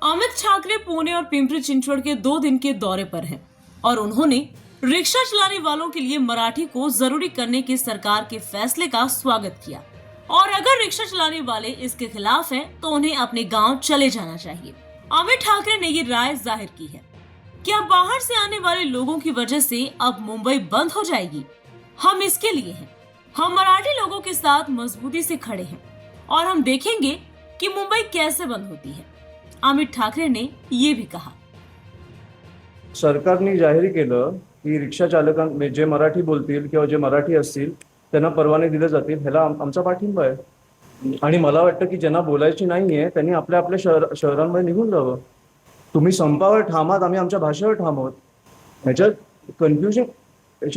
अमित ठाकरे पुणे और पिंपरी चिंचवड़ के 2 दिन के दौरे पर हैं और उन्होंने रिक्शा चलाने वालों के लिए मराठी को जरूरी करने के सरकार के फैसले का स्वागत किया और अगर रिक्शा चलाने वाले इसके खिलाफ हैं तो उन्हें अपने गांव चले जाना चाहिए। अमित ठाकरे ने ये राय जाहिर की है कि अब बाहर से आने वाले लोगों की वजह से अब मुंबई बंद हो जाएगी। हम इसके लिए हैं, हम मराठी लोगों के साथ मजबूती से खड़े हैं और हम देखेंगे कि मुंबई कैसे बंद होती है। अमित ठाकरे ने ये भी कहा, सरकारने जाहीर केलं की रिक्षा चालकांना जे मराठी बोलतील किंवा जे मराठी असतील त्यांना परवाने दिले जातील, ह्याला आमचा पाठिंबा आहे। आणि मला वाटतं की ज्यांना बोलायची नाहीये त्यांनी आपल्या आपल्या शहरांमध्ये निघून जावं। तुम्ही संपावर ठामात, आम्ही आमच्या भाषेवर ठाम आहोत। याच्यात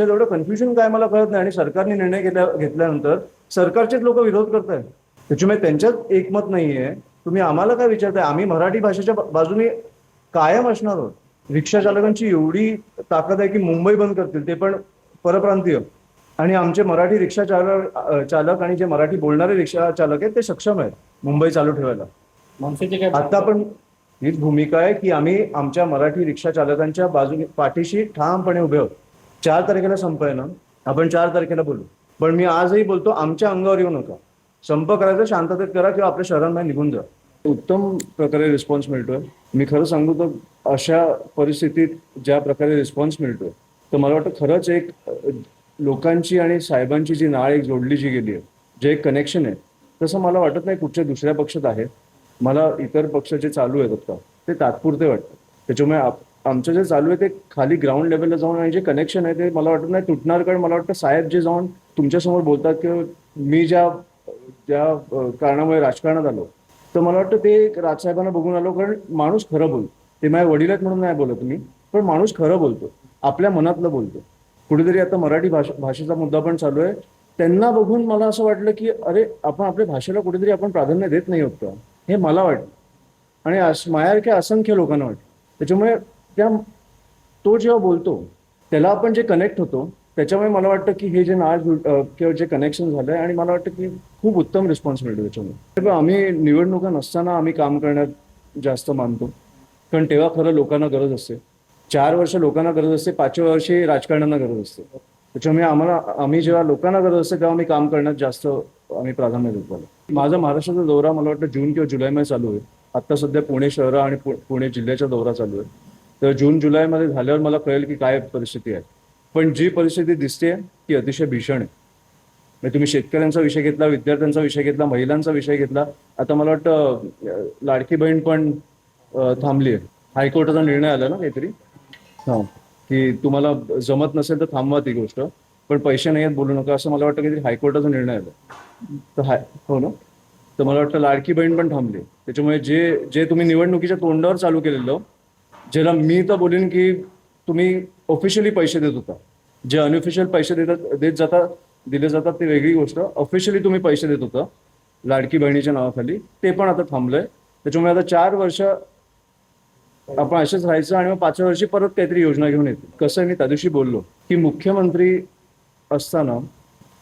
एवढं कन्फ्युजन काय मला कळत नाही। आणि सरकारने निर्णय घेतल्यानंतर सरकारचेच लोक विरोध करतायत, त्याच्यामुळे त्यांच्यात एकमत नाहीये। तुम्ही आम्हाला काय विचारताय? आम्ही मराठी भाषेच्या बाजूने कायम असणार आहोत। रिक्षा चालकांची एवढी ताकद आहे की मुंबई बंद करतील, ते पण परप्रांतीय। आणि आमचे मराठी रिक्षा चालक आणि जे मराठी बोलणारे रिक्षा चालक आहेत ते सक्षम आहेत मुंबई चालू ठेवायला। आता पण हीच भूमिका आहे की आम्ही आमच्या मराठी रिक्षा चालकांच्या बाजूने पाठीशी ठामपणे उभे आहोत। 4 तारखेला संप आहे ना, आपण 4 तारखेला बोलू। पण मी आजही बोलतो, आमच्या अंगावर येऊ नका। संप करायचं शांततेत करा किंवा आपल्या शहरांमध्ये निघून जा। उत्तम प्रकारे रिस्पॉन्स मिळतोय। मी खरं सांगू तर अशा परिस्थितीत ज्या प्रकारे रिस्पॉन्स मिळतोय तर मला वाटतं खरंच एक लोकांची आणि साहेबांची जी नाळ एक जोडली जी गेली आहे, जे एक कनेक्शन आहे, तसं मला वाटत नाही कुठच्या दुसऱ्या पक्षात आहे। मला इतर पक्ष जे चालू आहेत आता ते तात्पुरते वाटतं। त्याच्यामुळे आमचं जे चालू आहे ते खाली ग्राउंड लेवलला जाऊन आणि जे कनेक्शन आहे ते मला वाटत नाही तुटणार। कारण मला वाटतं साहेब जे जाऊन तुमच्यासमोर बोलतात की मी ज्या कारणामुळे राजकारणात आलो, तर मला वाटतं ते राजसाहेबांना बघून आलो। कारण माणूस खरं बोलतो। ते माझ्या वडील आहेत म्हणून नाही बोलत मी, पण माणूस खरं बोलतो, आपल्या मनातलं बोलतो। कुठेतरी आता मराठी भाषेचा मुद्दा पण चालू आहे, त्यांना बघून मला असं वाटलं की अरे आपण आपल्या भाषेला कुठेतरी आपण प्राधान्य देत नाही होत का, हे मला वाटतं। आणि माझ्यासारख्या असंख्य लोकांना वाटतं। त्याच्यामुळे तो जेव्हा बोलतो त्याला आपण जे कनेक्ट होतो, त्याच्यामुळे मला वाटतं की हे जे नाळ किंवा जे कनेक्शन झालंय, आणि मला वाटतं की खूप उत्तम रिस्पॉन्स मिळतो त्याच्यामुळे। आम्ही निवडणुका नसताना आम्ही काम करण्यात जास्त मानतो, कारण तेव्हा खरं लोकांना गरज असते। 4 वर्ष लोकांना गरज असते, 5व्या वर्षी राजकारण्यांना गरज असते। त्याच्यामुळे आम्ही जेव्हा लोकांना गरज असते तेव्हा आम्ही काम करण्यात जास्त आम्ही प्राधान्य देतो। माझा महाराष्ट्राचा दौरा मला वाटतं जून किंवा जुलैमध्ये चालू आहे। आता सध्या पुणे शहर आणि पुणे जिल्ह्याचा दौरा चालू आहे। तर जून जुलैमध्ये झाल्यावर मला कळेल की काय परिस्थिती आहे। पण जी परिस्थिती दिसते ती अतिशय भीषण आहे। म्हणजे तुम्ही शेतकऱ्यांचा विषय घेतला, विद्यार्थ्यांचा विषय घेतला, महिलांचा विषय घेतला, आता मला वाटतं लाडकी बहीण पण थांबली आहे। हायकोर्टाचा निर्णय आला ना काहीतरी, की तुम्हाला जमत नसेल तर थांबवा ती गोष्ट, पण पैसे नाही आहेत बोलू नका, असं मला वाटतं काहीतरी हायकोर्टाचा निर्णय आला। तर हो ना, तर मला वाटतं लाडकी बहीण पण थांबली। त्याच्यामुळे जे तुम्ही निवडणुकीच्या तोंडावर चालू केलेलं, ज्याला मी तर बोलेन की तुम्ही ऑफिशियली पैसे देत होता, जे अनऑफिशियल पैसे दिले जातात ती वेगळी गोष्ट, ऑफिशियली तुम्ही पैसे देत होता लाडकी बहिणीच्या नावाखाली, ते पण आता थांबलंय। त्याच्यामुळे आता 4 वर्ष आपण असेच राहायचं आणि मग 5व्या वर्षी परत काहीतरी योजना घेऊन येते। कसं मी त्या दिवशी बोललो की मुख्यमंत्री असताना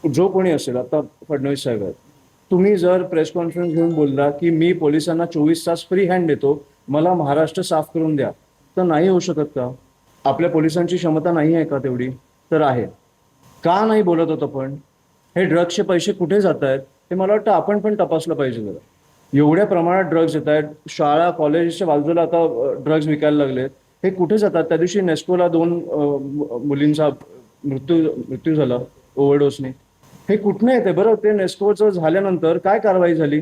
जो कोणी असेल, आता फडणवीस साहेब आहेत, तुम्ही जर प्रेस कॉन्फरन्स घेऊन बोलला की मी पोलिसांना 24 तास फ्री हँड देतो, मला महाराष्ट्र साफ करून द्या, तर नाही होऊ शकत का? आपल्या पोलिसांची क्षमता नाही आहे का तेवढी? तर आहे। का नाही बोलत होतं? पण हे ड्रग्सचे पैसे कुठे जात आहेत हे मला वाटतं आपण पण तपासलं पाहिजे जरा। एवढ्या प्रमाणात ड्रग्ज येत आहेत, शाळा कॉलेजच्या बाजूला आता ड्रग्ज विकायला लागलेत, हे कुठे जातात? त्या दिवशी नेस्कोला 2 मुलींचा मृत्यू झाला ओव्हरडोसने, हे कुठनं येते बरं? ते नेस्कोचं झाल्यानंतर काय कारवाई झाली?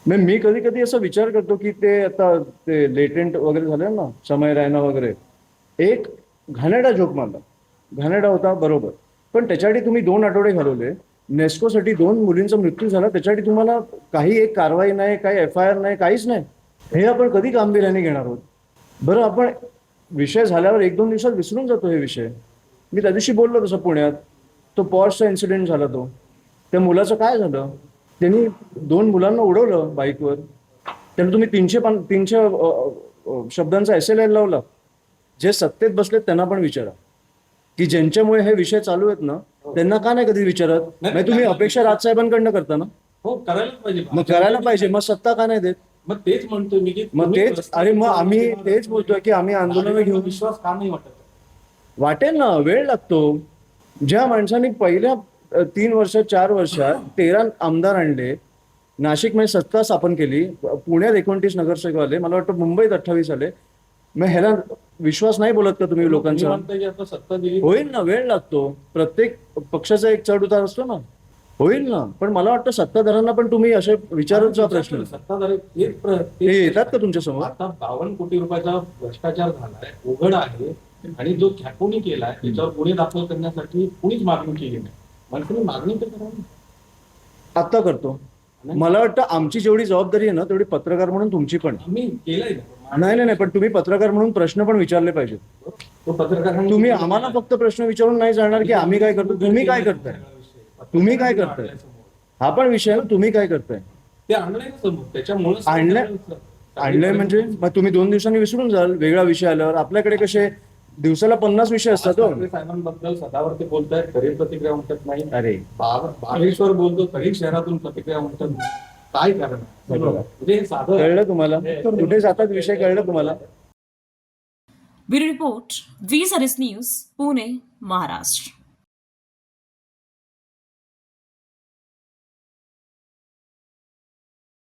मी कधी कधी असा विचार करतो की ते आता ते लेटेंट वगैरे झालं ना, समय रैना वगैरे, एक घाणेरडा जोक मारला, घाणेरडा होता बरोबर, पण त्याच्यासाठी तुम्ही 2 आठवडे घालवले, नेस्कोसाठी 2 मुलींचा मृत्यू झाला, त्याच्यासाठी तुम्हाला काही एक कारवाई नाही, काही FIR नाही, काहीच नाही। हे आपण कधी गांभीर्याने घेणार आहोत? बरं, आपण विषय झाल्यावर 1-2 दिवसात विसरून जातो हे विषय। मी त्या दिवशी बोललो तसं, पुण्यात तो पॉर्सचा इन्सिडेंट झाला, तो त्या मुलाचं काय झालं? त्यांनी 2 मुलांना उडवलं बाईकवर, त्यांना तुम्ही 300 शब्दांचा SLL लावला। जे सत्तेत बसलेत त्यांना पण विचारा की ज्यांच्यामुळे हे विषय चालू आहेत ना, त्यांना का नाही कधी विचारत? नाही तुम्ही अपेक्षा राजसाहेबांकडनं करता ना, हो करायला पाहिजे, मग करायला पाहिजे, मग सत्ता का नाही देत? मग तेच म्हणतोय मी की मग तुम्ही तेच प्रस्तावित अरे मग आम्ही केलेल्या तेच बोलतोय की आम्ही आंदोलन नागरिकांना घेऊन विश्वास का नाही वाटत? वाटेल ना, वेळ लागतो. ज्या माणसांनी पहिल्या 3 वर्षात 4 वर्षात 13 आमदार आणले, नाशिकमध्ये सत्ता स्थापन केली, पुण्यात 29 नगरसेवक आले, मला वाटतं मुंबईत 28 आले. मग ह्याला विश्वास नाही बोलत का तुम्ही तुम्ही लोकांचा? म्हणताय की आता सत्ता दिली होईल ना, वेळ लागतो. प्रत्येक पक्षाचा एक चढ उतार असतो ना, होईल ना. पण मला वाटतं सत्ताधाऱ्यांना पण तुम्ही असे विचारत जा प्रश्न. सत्ताधारी ते येतात का तुमच्या समोर? आता 52 कोटी रुपयाचा भ्रष्टाचार झालाय, उघड आहे, आणि जो ख्यापोनी केलाय त्याच्यावर गुन्हे दाखल करण्यासाठी कुणीच मागणी केली नाही. मला तुम्ही मागणी तर करा ना. आत्ता करतो. मला वाटतं आमची जेवढी जबाबदारी आहे ना तेवढी पत्रकार म्हणून तुमची पण. आम्ही केलंय ना. नाही, पण तुम्ही पत्रकार म्हणून प्रश्न पण विचारले पाहिजेत. तो पत्रकार तुम्ही आम्हाला फक्त प्रश्न विचारून नाही जाणार की आम्ही काय करतो, तुम्ही काय करताय, तुम्ही काय करताय, हा पण विषय आहे ना. तुम्ही काय करताय, ते आणलंय ना समोर, त्याच्यामुळे आणलंय म्हणजे मग तुम्ही 2 दिवसांनी विसरून जाल वेगळा विषय आल्यावर. आपल्याकडे कसे दिवसाला 50 विषय असतात. ठाकरे साहेबांबद्दल सदावरती बोलतायत, तरी प्रतिक्रिया उमटत नाही. अरे बागेश्वर बोलतो तरी शहरातून प्रतिक्रिया उमटत नाही. काय कारण आहे? म्हणजे हे साधं कळलं तुम्हाला? कुठे जातात विषय कळलं तुम्हाला? Bureau report, V service news, Pune, Maharashtra.